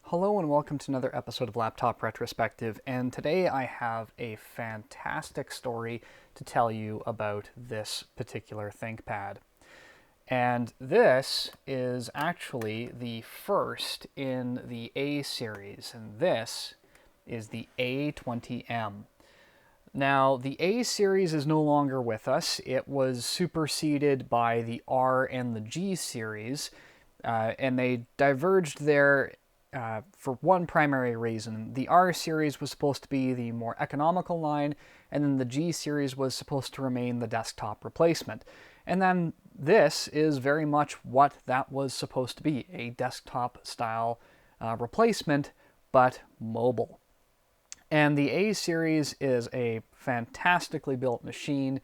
Hello and welcome to another episode of Laptop Retrospective, and today I have a fantastic story to tell you about this particular ThinkPad. And this is actually the first in the A series, and this is the A20M. Now, the A series is no longer with us. It was superseded by the R and the G series, and they diverged there for one primary reason. The R series was supposed to be the more economical line, and then the G series was supposed to remain the desktop replacement. And then this is very much what that was supposed to be, a desktop-style replacement, but mobile. And the A series is a fantastically built machine,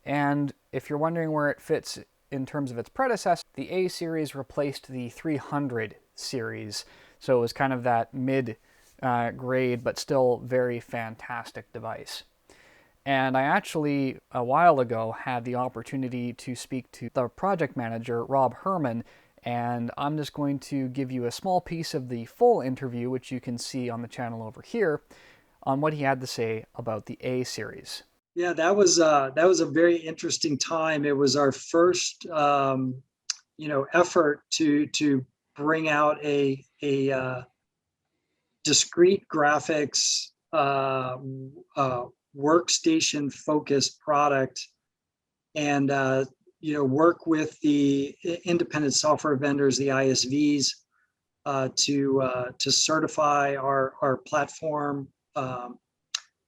and if you're wondering where it fits in terms of its predecessor, the A series replaced the 300 series, so it was kind of that mid-grade but still very fantastic device. And I actually, a while ago, had the opportunity to speak to the project manager, Rob Herman, and I'm just going to give you a small piece of the full interview, which you can see on the channel over here, on what he had to say about the A series. Yeah, that was a very interesting time. It was our first, effort to bring out a discrete graphics workstation focused product, and work with the independent software vendors, the ISVs, to certify our platform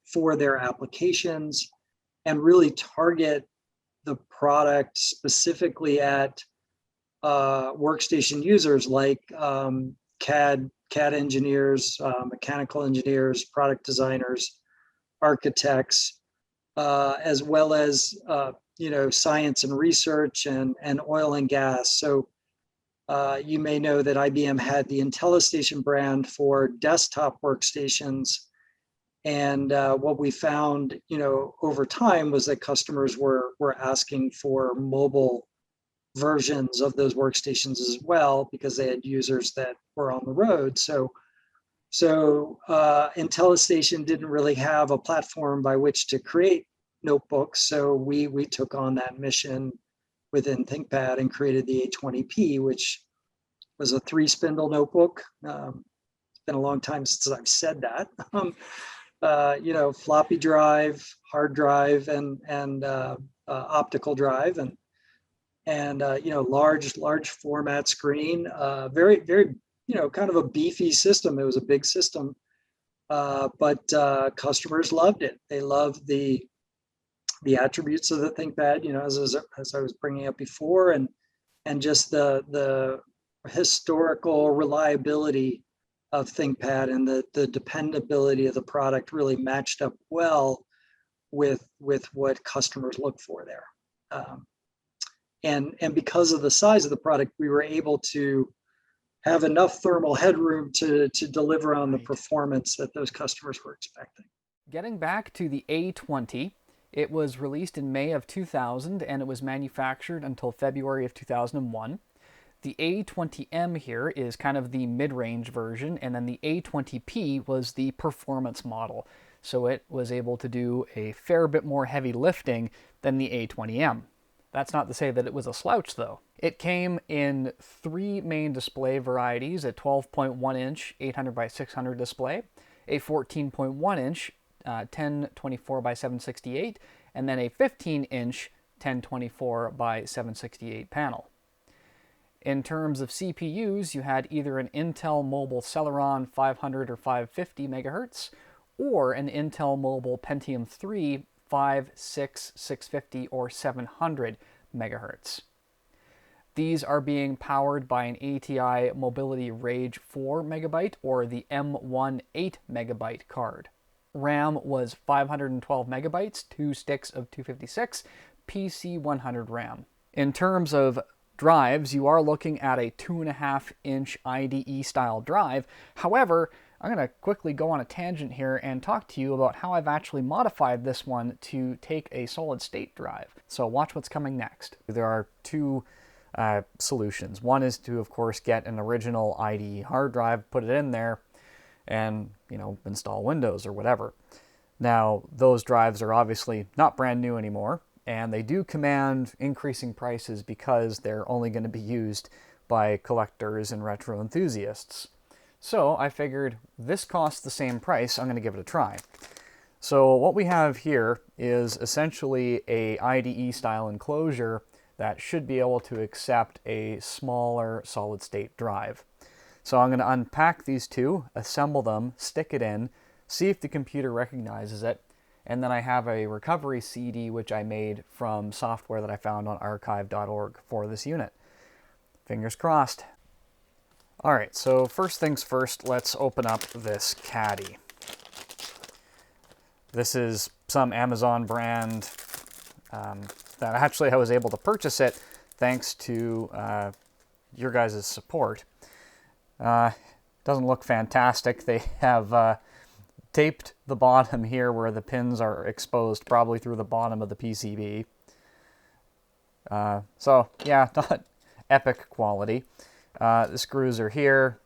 for their applications, and really target the product specifically at workstation users like CAD engineers, mechanical engineers, product designers, architects, as well as science and research and oil and gas. So you may know that IBM had the IntelliStation brand for desktop workstations. And what we found, over time was that customers were asking for mobile versions of those workstations as well, because they had users that were on the road. So IntelliStation didn't really have a platform by which to create notebooks. So we took on that mission within ThinkPad and created the A20p, which was a 3-spindle notebook. It's been a long time since I've said that. Floppy drive, hard drive, and optical drive, and large format screen. Very, very, kind of a beefy system. It was a big system, but customers loved it. They loved the attributes of the ThinkPad, as I was bringing up before, and just the historical reliability of ThinkPad, and the dependability of the product really matched up well with what customers look for there. And because of the size of the product, we were able to have enough thermal headroom to deliver on the performance that those customers were expecting. Getting back to the A20, it was released in May of 2000, and it was manufactured until February of 2001. The A20M here is kind of the mid-range version, and then the A20P was the performance model. So it was able to do a fair bit more heavy lifting than the A20M. That's not to say that it was a slouch, though. It came in 3 main display varieties: a 12.1-inch 800 by 600 display, a 14.1-inch 1024 by 768, and then a 15-inch 1024 by 768 panel. In terms of CPUs, you had either an Intel Mobile Celeron 500 or 550 MHz, or an Intel Mobile Pentium 3 5, 6, 650, or 700 MHz. These are being powered by an ATI Mobility Rage 4 MB or the M1 8 MB card. RAM was 512 MB, 2 sticks of 256, PC100 RAM. In terms of drives, you are looking at a 2.5-inch IDE style drive. However, I'm going to quickly go on a tangent here and talk to you about how I've actually modified this one to take a solid state drive. So watch what's coming next. There are 2 solutions. One is to, of course, get an original IDE hard drive, put it in there, and, you know, install Windows or whatever. Now, those drives are obviously not brand new anymore, and they do command increasing prices because they're only going to be used by collectors and retro enthusiasts. So I figured this costs the same price, I'm going to give it a try. So what we have here is essentially a IDE style enclosure that should be able to accept a smaller solid state drive. So I'm going to unpack these two, assemble them, stick it in, see if the computer recognizes it, and then I have a recovery CD which I made from software that I found on archive.org for this unit. Fingers crossed. Alright, so first things first, let's open up this caddy. This is some Amazon brand that actually I was able to purchase it thanks to your guys' support. Doesn't look fantastic. They have taped the bottom here where the pins are exposed, probably through the bottom of the PCB. So yeah, not epic quality. The screws are here,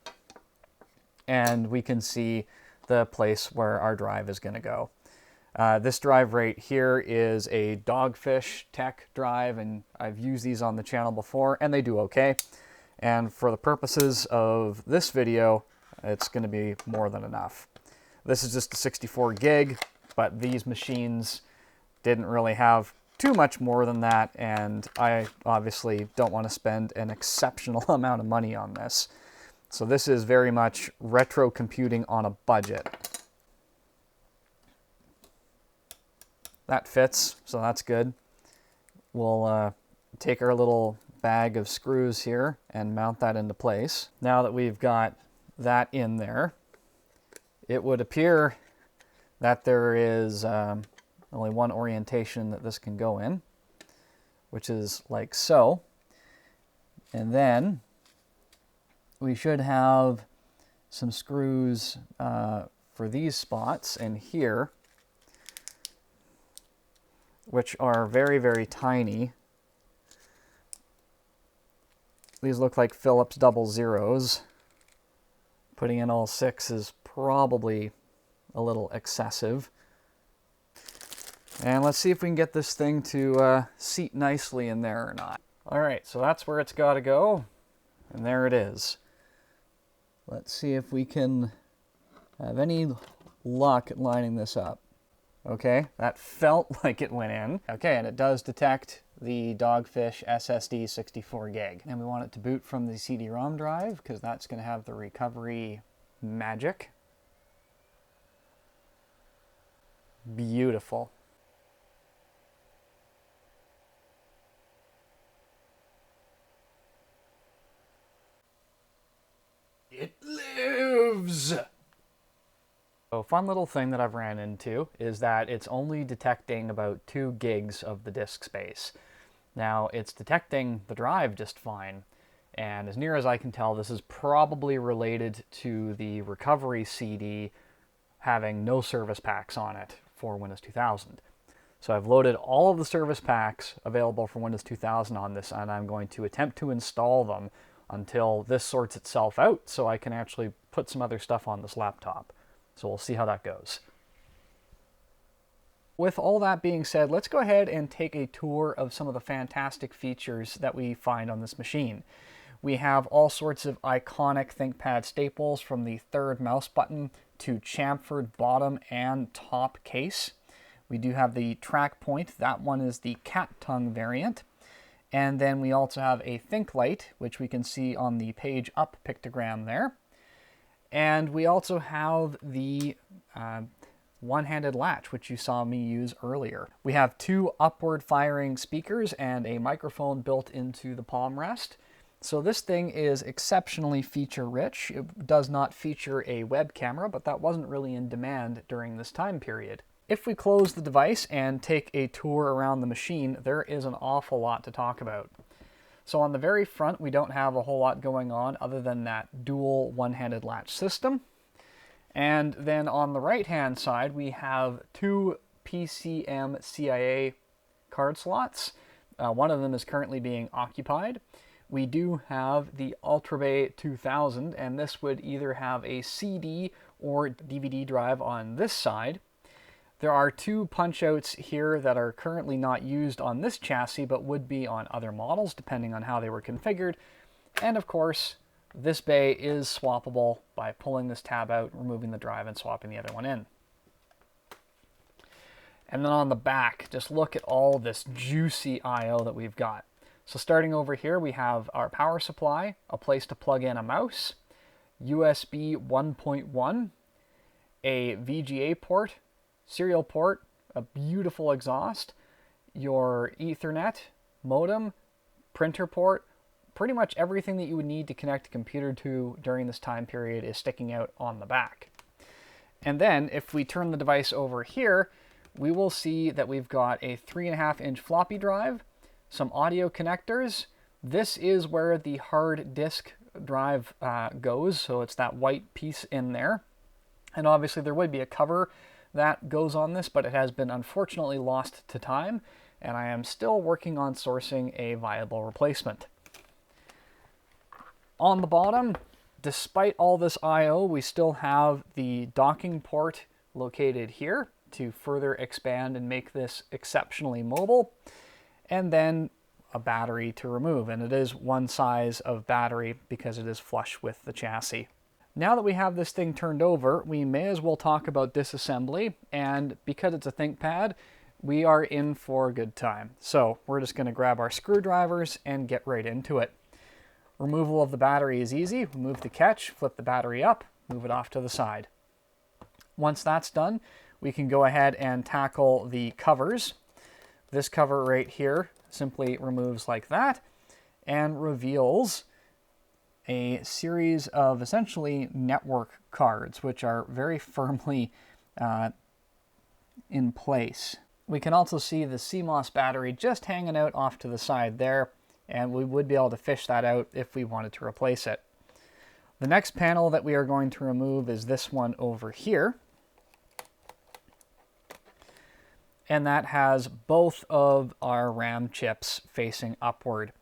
and we can see the place where our drive is going to go. This drive right here is a Dogfish Tech drive, and I've used these on the channel before, and they do okay. And for the purposes of this video, it's going to be more than enough. This is just a 64 gig, but these machines didn't really have too much more than that, and I obviously don't want to spend an exceptional amount of money on this. So this is very much retro computing on a budget. That fits, so that's good. We'll take our little bag of screws here and mount that into place. Now that we've got that in there, it would appear that there is only one orientation that this can go in, which is like so. And then we should have some screws for these spots and here, which are very, very tiny. These look like Phillips double zeros. Putting in all 6 is probably a little excessive. And let's see if we can get this thing to seat nicely in there or not. All right, so that's where it's got to go, and there it is. Let's see if we can have any luck at lining this up. Okay, that felt like it went in. Okay, and it does detect the Dogfish SSD 64 gig. And we want it to boot from the CD-ROM drive because that's going to have the recovery magic. Beautiful. It lives! So, fun little thing that I've ran into is that it's only detecting about 2 gigs of the disk space. Now, it's detecting the drive just fine, and as near as I can tell, this is probably related to the recovery CD having no service packs on it for Windows 2000. So I've loaded all of the service packs available for Windows 2000 on this, and I'm going to attempt to install them until this sorts itself out so I can actually put some other stuff on this laptop. So we'll see how that goes. With all that being said, let's go ahead and take a tour of some of the fantastic features that we find on this machine. We have all sorts of iconic ThinkPad staples, from the third mouse button to chamfered bottom and top case. We do have the track point. That one is the cat tongue variant. And then we also have a ThinkLight, which we can see on the page up pictogram there. And we also have the one-handed latch, which you saw me use earlier. We have 2 upward firing speakers and a microphone built into the palm rest. So this thing is exceptionally feature-rich. It does not feature a web camera, but that wasn't really in demand during this time period. If we close the device and take a tour around the machine, there is an awful lot to talk about. So on the very front, we don't have a whole lot going on other than that dual one-handed latch system. And then on the right-hand side, we have 2 PCM CIA card slots. One of them is currently being occupied. we do have the Ultrabay 2000, and this would either have a CD or DVD drive on this side. There are two punch-outs here that are currently not used on this chassis, but would be on other models, depending on how they were configured. And of course, this bay is swappable by pulling this tab out, removing the drive, and swapping the other one in. And then on the back, just look at all this juicy I/O that we've got. So starting over here, we have our power supply, a place to plug in a mouse, USB 1.1, a VGA port, serial port, a beautiful exhaust, your Ethernet, modem, printer port. Pretty much everything that you would need to connect a computer to during this time period is sticking out on the back. And then if we turn the device over here, we will see that we've got a 3.5-inch floppy drive, some audio connectors. This is where the hard disk drive goes, so it's that white piece in there. And obviously there would be a cover that goes on this, but it has been unfortunately lost to time, and I am still working on sourcing a viable replacement. On the bottom, despite all this I/O, we still have the docking port located here to further expand and make this exceptionally mobile, and then a battery to remove, and it is one size of battery because it is flush with the chassis. Now that we have this thing turned over, we may as well talk about disassembly, and because it's a ThinkPad, we are in for a good time. So we're just going to grab our screwdrivers and get right into it. Removal of the battery is easy. Remove the catch, flip the battery up, move it off to the side. Once that's done, we can go ahead and tackle the covers. This cover right here simply removes like that and reveals a series of essentially network cards, which are very firmly in place. We can also see the CMOS battery just hanging out off to the side there, and we would be able to fish that out if we wanted to replace it. The next panel that we are going to remove is this one over here. And that has both of our RAM chips facing upward.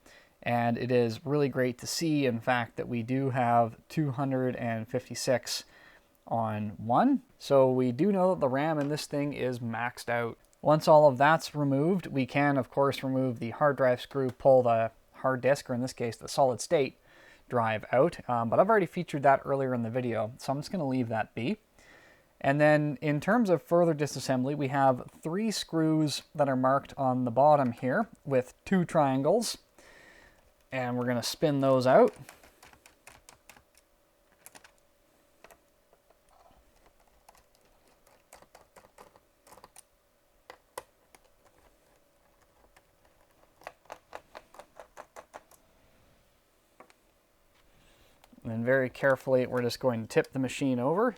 And it is really great to see, in fact, that we do have 256 on one. So we do know that the RAM in this thing is maxed out. Once all of that's removed, we can, of course, remove the hard drive screw, pull the hard disk, or in this case, the solid state drive out. But I've already featured that earlier in the video, so I'm just going to leave that be. And then in terms of further disassembly, we have 3 screws that are marked on the bottom here with 2 triangles. And we're going to spin those out. And then very carefully, we're just going to tip the machine over.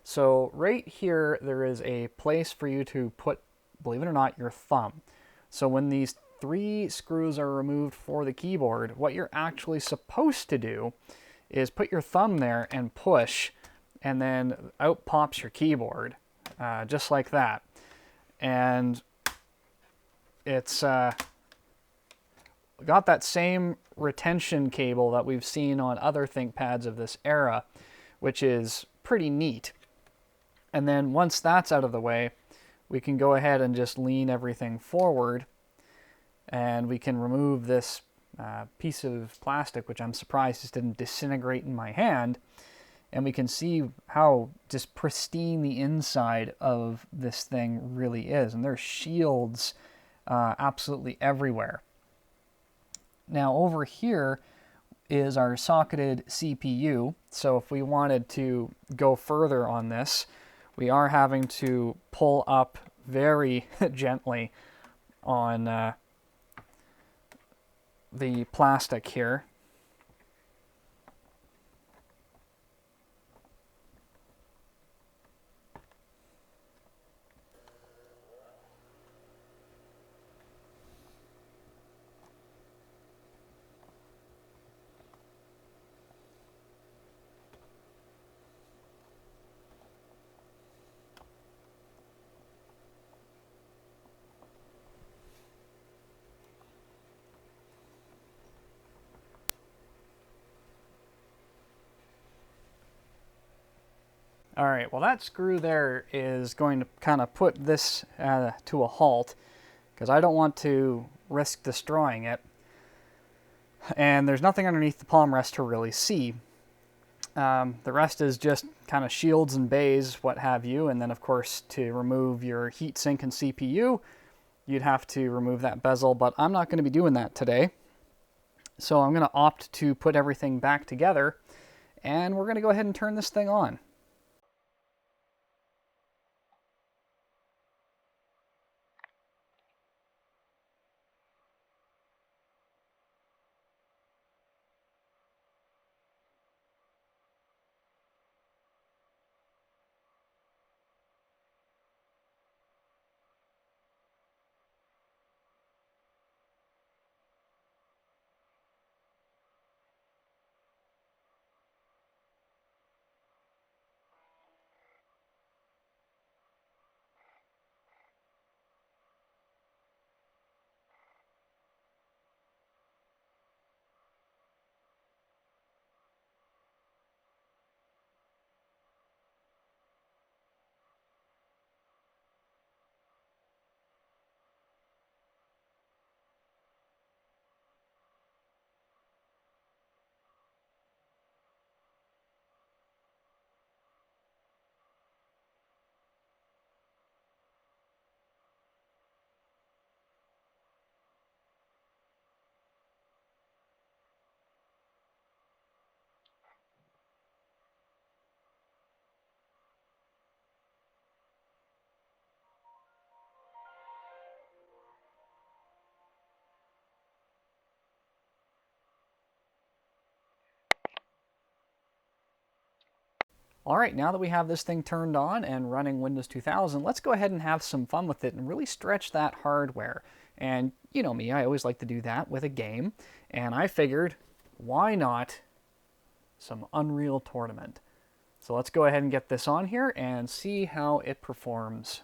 So right here, there is a place for you to put, believe it or not, your thumb. So when these 3 screws are removed for the keyboard, what you're actually supposed to do is put your thumb there and push, and then out pops your keyboard, just like that. And it's got that same retention cable that we've seen on other ThinkPads of this era, which is pretty neat. And then once that's out of the way, we can go ahead and just lean everything forward, and we can remove this piece of plastic, which I'm surprised just didn't disintegrate in my hand, and we can see how just pristine the inside of this thing really is, and there's shields absolutely everywhere. Now over here is our socketed CPU, so if we wanted to go further on this, we are having to pull up very gently on the plastic here. All right, well that screw there is going to kind of put this to a halt, because I don't want to risk destroying it. And there's nothing underneath the palm rest to really see. The rest is just kind of shields and bays, what have you, and then of course to remove your heatsink and CPU, you'd have to remove that bezel, but I'm not going to be doing that today. So I'm going to opt to put everything back together, and we're going to go ahead and turn this thing on. All right, now that we have this thing turned on and running Windows 2000, let's go ahead and have some fun with it and really stretch that hardware. And you know me, I always like to do that with a game. And I figured, why not some Unreal Tournament? So let's go ahead and get this on here and see how it performs.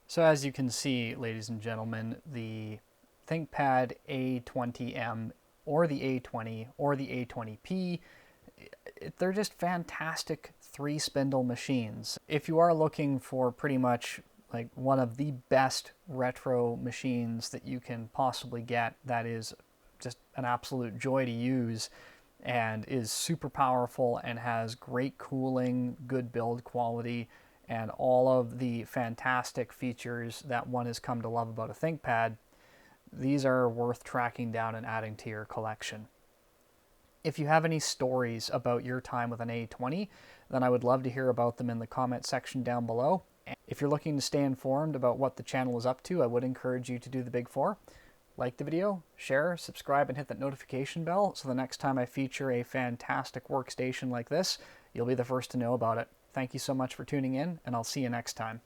So as you can see, ladies and gentlemen, the ThinkPad A20M or the A20 or the A20P, they're just fantastic 3-spindle machines. If you are looking for pretty much like one of the best retro machines that you can possibly get, that is just an absolute joy to use, and is super powerful and has great cooling, good build quality, and all of the fantastic features that one has come to love about a ThinkPad, these are worth tracking down and adding to your collection. If you have any stories about your time with an A20, then I would love to hear about them in the comment section down below. If you're looking to stay informed about what the channel is up to, I would encourage you to do the big four. Like the video, share, subscribe, and hit that notification bell so the next time I feature a fantastic workstation like this, you'll be the first to know about it. Thank you so much for tuning in, and I'll see you next time.